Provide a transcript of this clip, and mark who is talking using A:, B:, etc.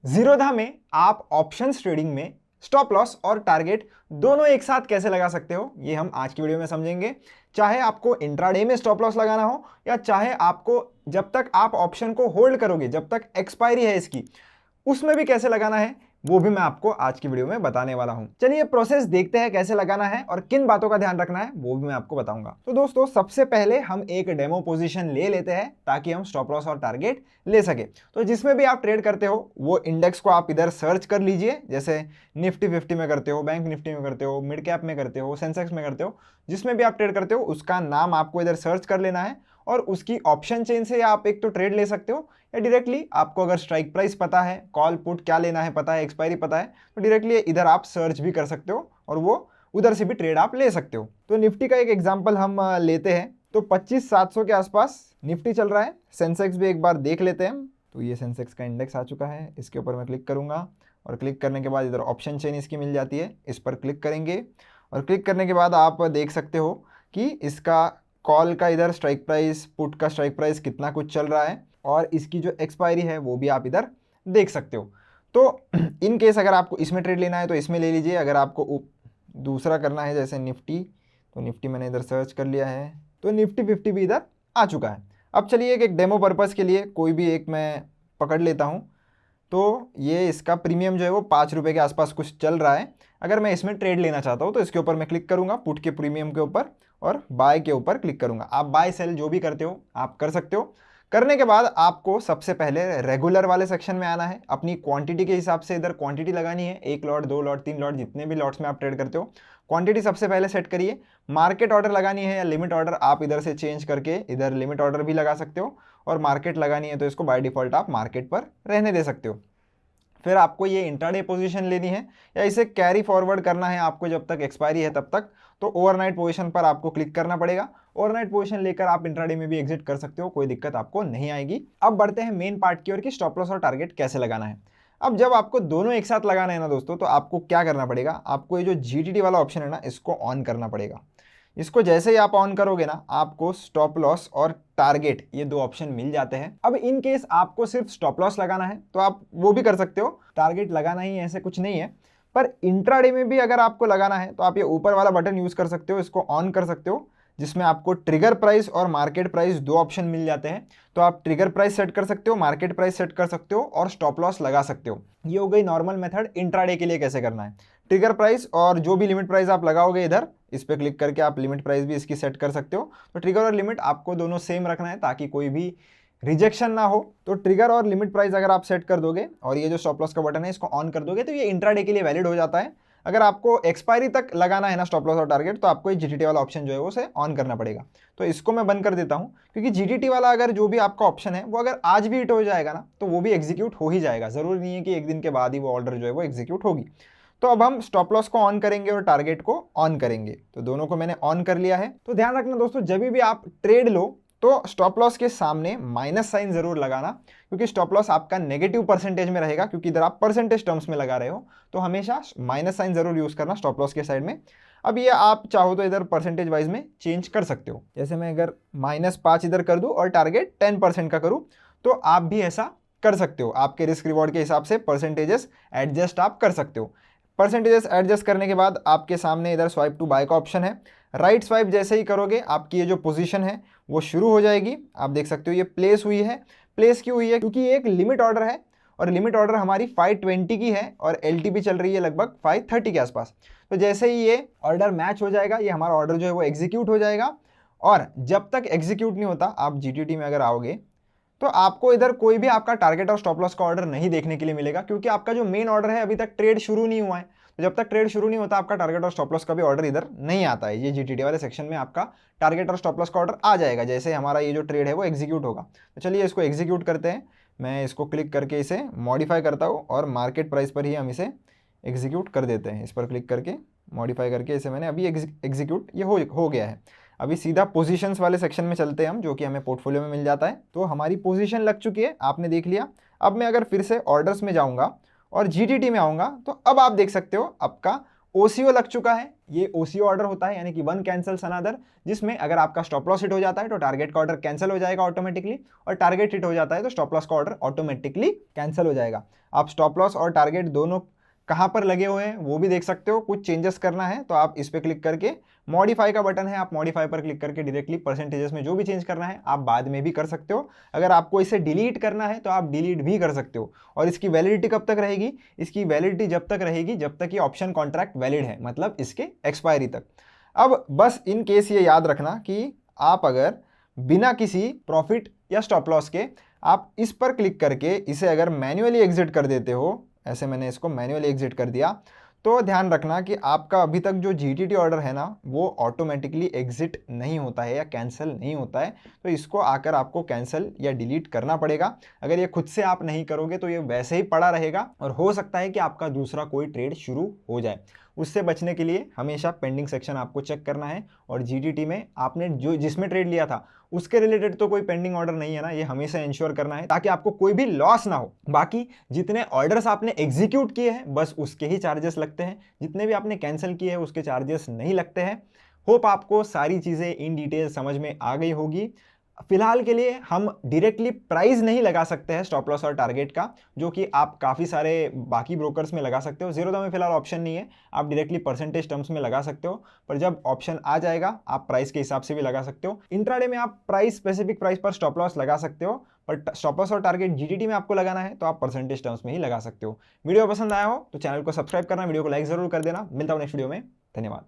A: जीरोधा में आप options trading में स्टॉप लॉस और टारगेट दोनों एक साथ कैसे लगा सकते हो, ये हम आज की वीडियो में समझेंगे। चाहे आपको इंट्राडे में स्टॉप लॉस लगाना हो या चाहे आपको जब तक आप ऑप्शन को होल्ड करोगे, जब तक एक्सपायरी है इसकी, उसमें भी कैसे लगाना है, वो भी मैं आपको आज की वीडियो में बताने वाला हूं। चलिए प्रोसेस देखते हैं कैसे लगाना है और किन बातों का ध्यान रखना है, वो भी मैं आपको बताऊंगा। तो दोस्तों सबसे पहले हम एक डेमो पोजीशन ले लेते हैं ताकि हम स्टॉप लॉस और टारगेट ले सके। तो जिसमें भी आप ट्रेड करते हो वो इंडेक्स को आप इधर सर्च कर लीजिए, जैसे निफ्टी 50 में करते हो, बैंक निफ्टी में करते हो, मिड कैप में करते हो, सेंसेक्स में करते हो, जिसमें भी आप ट्रेड करते हो उसका नाम आपको इधर सर्च कर लेना है और उसकी ऑप्शन चेन से आप एक तो ट्रेड ले सकते हो या डायरेक्टली आपको अगर स्ट्राइक प्राइस पता है, कॉल पुट क्या लेना है पता है, एक्सपायरी पता है, तो डायरेक्टली इधर आप सर्च भी कर सकते हो और वो उधर से भी ट्रेड आप ले सकते हो। तो निफ्टी का एक एग्जांपल हम लेते हैं। तो 25,700 के आसपास निफ्टी चल रहा है। सेंसेक्स भी एक बार देख लेते हैं। तो ये सेंसेक्स का इंडेक्स आ चुका है, इसके ऊपर मैं क्लिक करूंगा और क्लिक करने के बाद इधर ऑप्शन चेन इसकी मिल जाती है, इस पर क्लिक करेंगे और क्लिक करने के बाद आप देख सकते हो कि इसका कॉल का इधर स्ट्राइक प्राइस, पुट का स्ट्राइक प्राइस कितना कुछ चल रहा है और इसकी जो एक्सपायरी है वो भी आप इधर देख सकते हो। तो इन केस अगर आपको इसमें ट्रेड लेना है तो इसमें ले लीजिए। अगर आपको दूसरा करना है जैसे निफ्टी, तो निफ्टी मैंने इधर सर्च कर लिया है, तो निफ्टी 50 भी इधर आ चुका है। अब चलिए एक डेमो पर्पज़ के लिए कोई भी एक मैं पकड़ लेता हूँ। तो ये इसका प्रीमियम जो है वो 5 रुपये के आसपास कुछ चल रहा है। अगर मैं इसमें ट्रेड लेना चाहता हूँ तो इसके ऊपर मैं क्लिक करूँगा, पुट के प्रीमियम के ऊपर, और बाय के ऊपर क्लिक करूँगा। आप बाय सेल जो भी करते हो आप कर सकते हो। करने के बाद आपको सबसे पहले रेगुलर वाले सेक्शन में आना है। अपनी क्वांटिटी के हिसाब से इधर क्वांटिटी लगानी है, 1 लॉट 2 लॉट 3 लॉट, जितने भी लॉट्स में आप ट्रेड करते हो क्वांटिटी सबसे पहले सेट करिए। मार्केट ऑर्डर लगानी है या लिमिट ऑर्डर, आप इधर से चेंज करके इधर लिमिट ऑर्डर भी लगा सकते हो, और मार्केट लगानी है तो इसको बाय डिफॉल्ट आप मार्केट पर रहने दे सकते हो। फिर आपको ये इंट्राडे पोजीशन लेनी है या इसे कैरी फॉरवर्ड करना है आपको जब तक एक्सपायरी है तब तक, तो ओवरनाइट पोजीशन पर आपको क्लिक करना पड़ेगा। ओवरनाइट पोजीशन लेकर आप इंट्राडे में भी एग्जिट कर सकते हो, कोई दिक्कत आपको नहीं आएगी। अब बढ़ते हैं मेन पार्ट की ओर कि स्टॉप लॉस और टारगेट कैसे लगाना है। अब जब आपको दोनों एक साथ लगाना है ना दोस्तों, तो आपको क्या करना पड़ेगा, आपको ये जो जीटीटी वाला ऑप्शन है ना इसको ऑन करना पड़ेगा। इसको जैसे ही आप ऑन करोगे ना, आपको स्टॉप लॉस और टारगेट ये दो ऑप्शन मिल जाते हैं। अब इन केस आपको सिर्फ स्टॉप लॉस लगाना है तो आप वो भी कर सकते हो, टारगेट लगाना ही ऐसे कुछ नहीं है। पर इंट्राडे में भी अगर आपको लगाना है तो आप ये ऊपर वाला बटन यूज कर सकते हो, इसको ऑन कर सकते हो, जिसमें आपको ट्रिगर प्राइस और मार्केट प्राइस दो ऑप्शन मिल जाते हैं। तो आप ट्रिगर प्राइस सेट कर सकते हो, मार्केट प्राइस सेट कर सकते हो और स्टॉप लॉस लगा सकते हो। ये हो गई नॉर्मल मेथड इंट्राडे के लिए कैसे करना है। ट्रिगर प्राइस और जो भी लिमिट प्राइस आप लगाओगे इधर इस पर क्लिक करके आप लिमिट प्राइस भी इसकी सेट कर सकते हो। तो ट्रिगर और लिमिट आपको दोनों सेम रखना है ताकि कोई भी रिजेक्शन ना हो। तो ट्रिगर और लिमिट प्राइस अगर आप सेट कर दोगे और ये जो स्टॉप लॉस का बटन है इसको ऑन कर दोगे तो ये इंट्राडे के लिए वैलिड हो जाता है। अगर आपको एक्सपायरी तक लगाना है ना स्टॉप लॉस और टारगेट, तो आपको ये जीटीटी वाला ऑप्शन जो है वो उसे ऑन करना पड़ेगा। तो इसको मैं बंद कर देता हूं, क्योंकि जीटीटी वाला अगर जो भी आपका ऑप्शन है वो अगर आज भी हिट हो जाएगा ना तो वो भी एग्जीक्यूट हो ही जाएगा। जरूरी नहीं है कि एक दिन के बाद ही वो ऑर्डर जो है वो एग्जीक्यूट होगी। तो अब हम स्टॉप लॉस को ऑन करेंगे और टारगेट को ऑन करेंगे। तो दोनों को मैंने ऑन कर लिया है। तो ध्यान रखना दोस्तों, जब भी आप ट्रेड लो तो स्टॉप लॉस के सामने माइनस साइन जरूर लगाना, क्योंकि स्टॉप लॉस आपका नेगेटिव परसेंटेज में रहेगा, क्योंकि इधर आप परसेंटेज टर्म्स में लगा रहे हो। तो हमेशा माइनस साइन जरूर यूज करना स्टॉप लॉस के साइड में। अब ये आप चाहो तो इधर परसेंटेज वाइज में चेंज कर सकते हो। जैसे मैं अगर -5 इधर कर दूं और टारगेट 10% का करूं, तो आप भी ऐसा कर सकते हो। आपके रिस्क रिवॉर्ड के हिसाब से परसेंटेजेस एडजस्ट आप कर सकते हो। परसेंटेजेस एडजस्ट करने के बाद आपके सामने इधर स्वाइप टू बाय का ऑप्शन है। राइट स्वाइप जैसे ही करोगे आपकी ये जो पोजीशन है वो शुरू हो जाएगी। आप देख सकते हो ये प्लेस हुई है। प्लेस क्यों हुई है, क्योंकि ये एक लिमिट ऑर्डर है और लिमिट ऑर्डर हमारी 520 की है और एलटीपी चल रही है लगभग 530 के आसपास। तो जैसे ही ये ऑर्डर मैच हो जाएगा, ये हमारा ऑर्डर जो है वो एग्जीक्यूट हो जाएगा। और जब तक एग्जीक्यूट नहीं होता, आप जीटीटी में अगर आओगे तो आपको इधर कोई भी आपका टारगेट और स्टॉप लॉस का ऑर्डर नहीं देखने के लिए मिलेगा, क्योंकि आपका जो मेन ऑर्डर है अभी तक ट्रेड शुरू नहीं हुआ है। तो जब तक ट्रेड शुरू नहीं होता आपका टारगेट और स्टॉप लॉस का भी ऑर्डर इधर नहीं आता है। ये जीटीटी वाले सेक्शन में आपका टारगेट और स्टॉप लॉस का ऑर्डर आ जाएगा जैसे हमारा ये जो ट्रेड है वो एग्जीक्यूट होगा। तो चलिए इसको एग्जीक्यूट करते हैं। मैं इसको क्लिक करके इसे मॉडिफाई करता हूँ और मार्केट प्राइस पर ही हम इसे एग्जीक्यूट कर देते हैं। इस पर क्लिक करके मॉडिफाई करके इसे मैंने अभी एग्जीक्यूट ये हो गया है। अभी सीधा पोजीशंस वाले सेक्शन में चलते हैं हम, जो कि हमें पोर्टफोलियो में मिल जाता है। तो हमारी पोजीशन लग चुकी है, आपने देख लिया। अब मैं अगर फिर से ऑर्डर्स में जाऊंगा और जीटीटी में आऊंगा तो अब आप देख सकते हो आपका ओसीओ लग चुका है। ये ओसीओ ऑर्डर होता है, यानी कि वन कैंसल्स अनदर, जिसमें अगर आपका स्टॉप लॉस हिट हो जाता है तो टारगेट का ऑर्डर कैंसिल हो जाएगा ऑटोमेटिकली, और टारगेट हिट हो जाता है तो स्टॉप लॉस का ऑर्डर ऑटोमेटिकली कैंसिल हो जाएगा। आप स्टॉप लॉस और टारगेट दोनों कहाँ पर लगे हुए हैं वो भी देख सकते हो। कुछ चेंजेस करना है तो आप इस पर क्लिक करके, मॉडिफाई का बटन है, आप मॉडिफाई पर क्लिक करके डायरेक्टली परसेंटेजेस में जो भी चेंज करना है आप बाद में भी कर सकते हो। अगर आपको इसे डिलीट करना है तो आप डिलीट भी कर सकते हो। और इसकी वैलिडिटी कब तक रहेगी? इसकी वैलिडिटी जब तक रहेगी जब तक ये ऑप्शन कॉन्ट्रैक्ट वैलिड है, मतलब इसके एक्सपायरी तक। अब बस इन केस ये याद रखना कि आप अगर बिना किसी प्रॉफिट या स्टॉप लॉस के आप इस पर क्लिक करके इसे अगर मैन्युअली एग्जिट कर देते हो, ऐसे मैंने इसको मैन्युअली एग्जिट कर दिया, तो ध्यान रखना कि आपका अभी तक जो जीटीटी ऑर्डर है ना वो ऑटोमेटिकली एग्जिट नहीं होता है या कैंसिल नहीं होता है। तो इसको आकर आपको कैंसिल या डिलीट करना पड़ेगा। अगर ये खुद से आप नहीं करोगे तो ये वैसे ही पड़ा रहेगा और हो सकता है कि आपका दूसरा कोई ट्रेड शुरू हो जाए। उससे बचने के लिए हमेशा पेंडिंग सेक्शन आपको चेक करना है, और जीटीटी में आपने जो जिसमें ट्रेड लिया था उसके रिलेटेड तो कोई पेंडिंग ऑर्डर नहीं है ना, ये हमेशा इंश्योर करना है ताकि आपको कोई भी लॉस ना हो। बाकी जितने ऑर्डर्स आपने एग्जीक्यूट किए हैं बस उसके ही चार्जेस लगते हैं, जितने भी आपने कैंसिल किए हैं उसके चार्जेस नहीं लगते हैं। होप आपको सारी चीज़ें इन डिटेल समझ में आ गई होगी। फिलहाल के लिए हम डायरेक्टली प्राइस नहीं लगा सकते हैं स्टॉप लॉस और टारगेट का, जो कि आप काफ़ी सारे बाकी ब्रोकर्स में लगा सकते हो। ज़ीरोधा में फिलहाल ऑप्शन नहीं है, आप डायरेक्टली परसेंटेज टर्म्स में लगा सकते हो, पर जब ऑप्शन आ जाएगा आप प्राइस के हिसाब से भी लगा सकते हो। इंट्राडे में आप प्राइस, स्पेसिफिक प्राइस पर स्टॉप लॉस लगा सकते हो, पर स्टॉप लॉस और टारगेट जीटीटी में आपको लगाना है तो आप परसेंटेज टर्म्स में ही लगा सकते हो। वीडियो पसंद आया हो तो चैनल को सब्सक्राइब करना, वीडियो को लाइक जरूर कर देना। मिलता हूं नेक्स्ट वीडियो में, धन्यवाद।